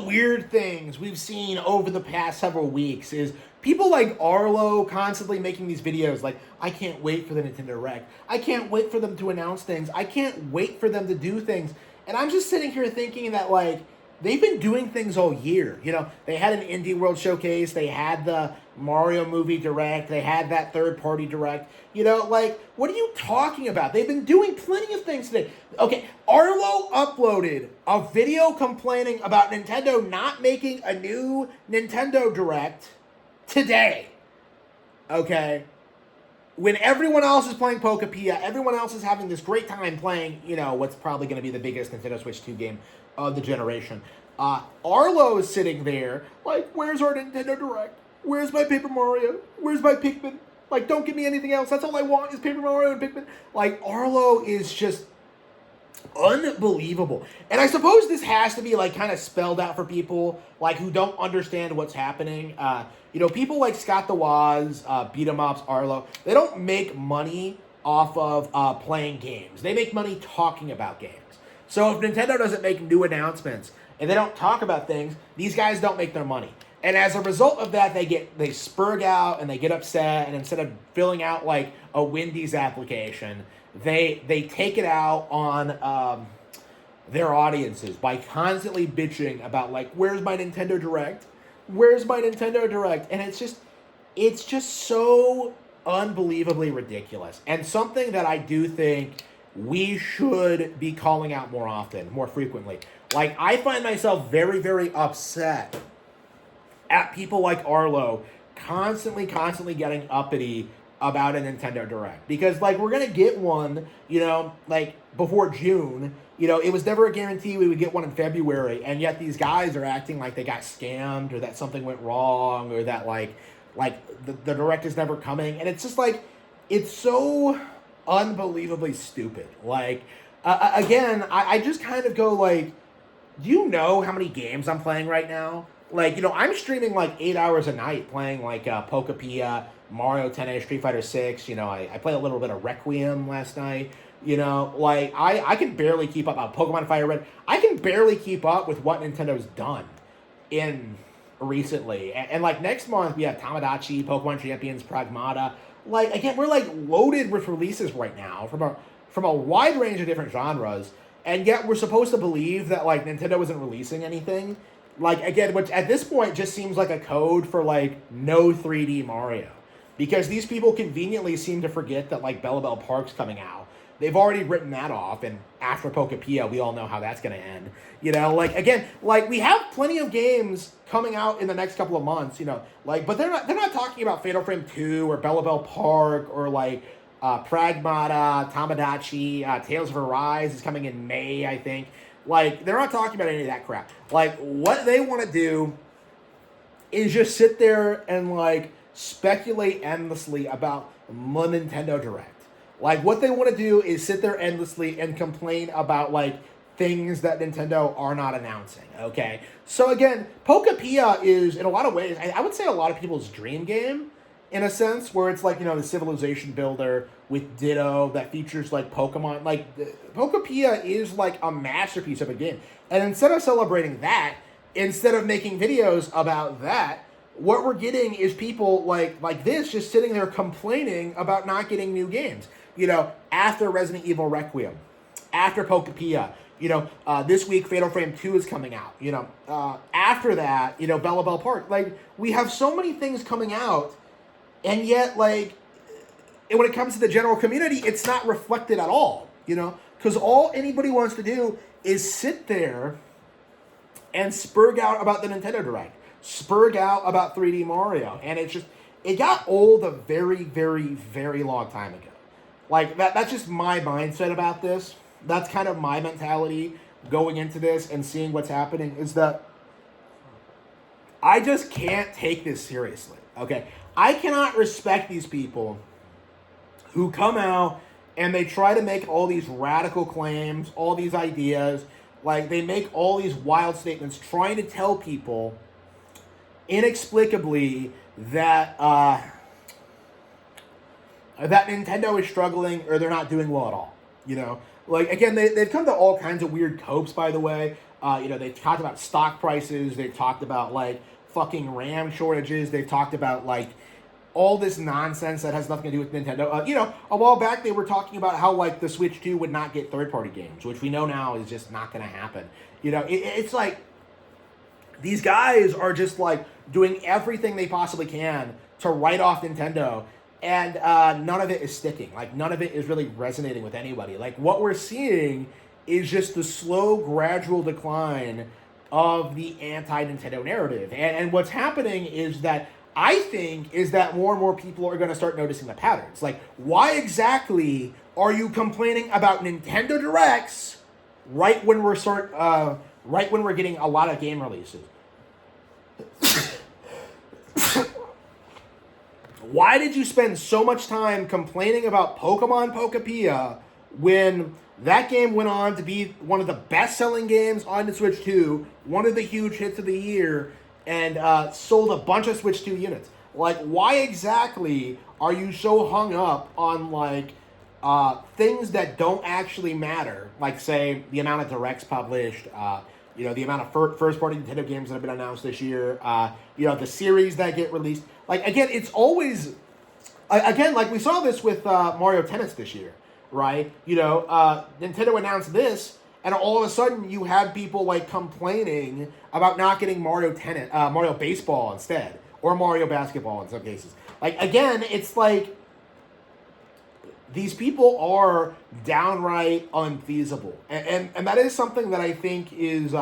weird things we've seen over the past several weeks is people like Arlo constantly making these videos like, I can't wait for the Nintendo Direct. I can't wait for them to announce things. I can't wait for them to do things. And I'm just sitting here thinking that, like, they've been doing things all year. You know, they had an Indie World Showcase. They had the Mario movie Direct. They had that third-party Direct. You know, like, what are you talking about? They've been doing plenty of things today. Okay, Arlo uploaded a video complaining about Nintendo not making a new Nintendo Direct today. Okay? When everyone else is playing Pokopia, everyone else is having this great time playing, you know, what's probably going to be the biggest Nintendo Switch 2 game of the generation. Arlo is sitting there, like, where's our Nintendo Direct? Where's my Paper Mario? Where's my Pikmin? Like, don't give me anything else. That's all I want is Paper Mario and Pikmin. Like, Arlo is just unbelievable. And I suppose this has to be, like, kind of spelled out for people, like, who don't understand what's happening. You know, people like Scott the Woz, Beat 'em Ups, Arlo, they don't make money off of playing games. They make money talking about games. So if Nintendo doesn't make new announcements and they don't talk about things, these guys don't make their money. And as a result of that, they spurg out and they get upset, and instead of filling out like a Wendy's application, they take it out on their audiences by constantly bitching about, like, where's my Nintendo Direct? Where's my Nintendo Direct? And it's just so unbelievably ridiculous, and something that I do think we should be calling out more often, more frequently. Like, I find myself very, very upset at people like Arlo constantly getting uppity about a Nintendo Direct. Because, like, we're going to get one, you know, like, before June. You know, it was never a guarantee we would get one in February, and yet these guys are acting like they got scammed, or that something went wrong, or that, like the Direct is never coming. And it's just, like, it's so unbelievably stupid. Like, again, I just kind of go, like, do you know how many games I'm playing right now? Like, you know, I'm streaming, like, 8 hours a night playing, like, Pokopia, Mario Tennis, Street Fighter 6. You know, I played a little bit of Requiem last night. You know, like, I can barely keep up. Pokemon Fire Red. I can barely keep up with what Nintendo's done in recently. And like, next month, we have Tamagotchi, Pokemon Champions, Pragmata. Like, again, we're, like, loaded with releases right now from a wide range of different genres. And yet we're supposed to believe that, like, Nintendo isn't releasing anything. Like, again, which at this point just seems like a code for, like, no 3D Mario. Because these people conveniently seem to forget that, like, Bella Bell Park's coming out. They've already written that off, and after Pokopia, we all know how that's going to end. You know, like, again, like, we have plenty of games coming out in the next couple of months, you know. Like, but they're not talking about Fatal Frame 2 or Bella Bell Park or, like, Pragmata, Tamagotchi, Tales of Arise is coming in May, I think. Like, they're not talking about any of that crap. Like, what they want to do is just sit there and, like, speculate endlessly about the Nintendo Direct. Like, what they want to do is sit there endlessly and complain about, like, things that Nintendo are not announcing, okay? So, again, Pokopia is, in a lot of ways, I would say a lot of people's dream game, in a sense, where it's like, you know, the civilization builder with Ditto that features, like, Pokemon. Like, Pokopia is, like, a masterpiece of a game. And instead of celebrating that, instead of making videos about that, what we're getting is people like this just sitting there complaining about not getting new games. You know, after Resident Evil Requiem, after Pokopia, you know, this week Fatal Frame 2 is coming out. You know, after that, you know, Bella Bell Park. Like, we have so many things coming out, and yet, like, when it comes to the general community, it's not reflected at all, you know? Because all anybody wants to do is sit there and spurg out about the Nintendo Direct. Spurg out about 3D Mario. And it got old a very, very, very long time ago. Like, that's just my mindset about this. That's kind of my mentality going into this and seeing what's happening, is that I just can't take this seriously, okay? I cannot respect these people who come out and they try to make all these radical claims, all these ideas, like, they make all these wild statements trying to tell people inexplicably that that Nintendo is struggling or they're not doing well at all, you know? Like, again, they've come to all kinds of weird copes, by the way. They've talked about stock prices. They've talked about like fucking RAM shortages. They've talked about like all this nonsense that has nothing to do with Nintendo. A while back they were talking about how like the Switch 2 would not get third-party games, which we know now is just not going to happen. It's like these guys are just like doing everything they possibly can to write off Nintendo, and none of it is sticking. Like none of it is really resonating with anybody. Like what we're seeing is just the slow, gradual decline of the anti-Nintendo narrative. And what's happening is that I think is that more and more people are going to start noticing the patterns. Like, why exactly are you complaining about Nintendo Directs right when we're getting a lot of game releases? Why did you spend so much time complaining about Pokemon Pokopia when that game went on to be one of the best-selling games on the Switch 2, one of the huge hits of the year, and sold a bunch of Switch 2 units? Like, why exactly are you so hung up on, like, things that don't actually matter? Like, say, the amount of directs published, the amount of first-party Nintendo games that have been announced this year, the series that get released. Like, again, it's always... Again, like, we saw this with Mario Tennis this year, right? Nintendo announced this, and all of a sudden you had people, like, complaining about not getting Mario Baseball instead, or Mario Basketball in some cases. Like, again, it's like... These people are downright unfeasible. And that is something that I think is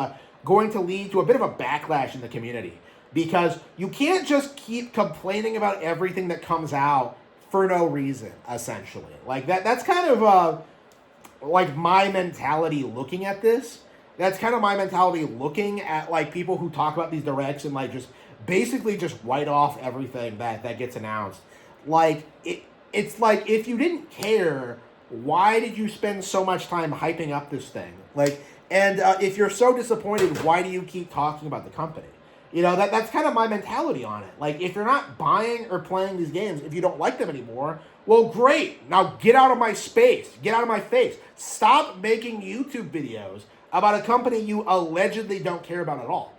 going to lead to a bit of a backlash in the community. Because you can't just keep complaining about everything that comes out for no reason, essentially. Like, that's kind of, like, my mentality looking at this. That's kind of my mentality looking at, like, people who talk about these directs and, like, just basically just write off everything that gets announced. Like, it's like, if you didn't care, why did you spend so much time hyping up this thing? Like, and if you're so disappointed, why do you keep talking about the company? That's kind of my mentality on it. Like, if you're not buying or playing these games, if you don't like them anymore, well, great. Now get out of my space. Get out of my face. Stop making YouTube videos about a company you allegedly don't care about at all,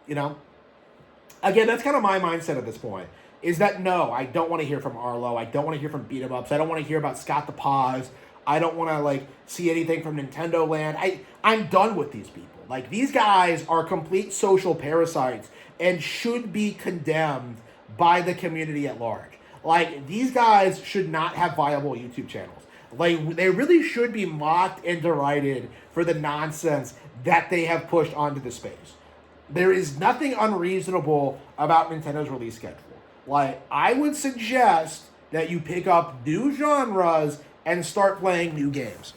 Again, that's kind of my mindset at this point. Is that, no, I don't want to hear from Arlo. I don't want to hear from Beat 'em Ups. I don't want to hear about Scott the Paws. I don't want to, like, see anything from Nintendo Land. I'm done with these people. Like, these guys are complete social parasites and should be condemned by the community at large. Like, these guys should not have viable YouTube channels. Like, they really should be mocked and derided for the nonsense that they have pushed onto the space. There is nothing unreasonable about Nintendo's release schedule. Like, I would suggest that you pick up new genres and start playing new games.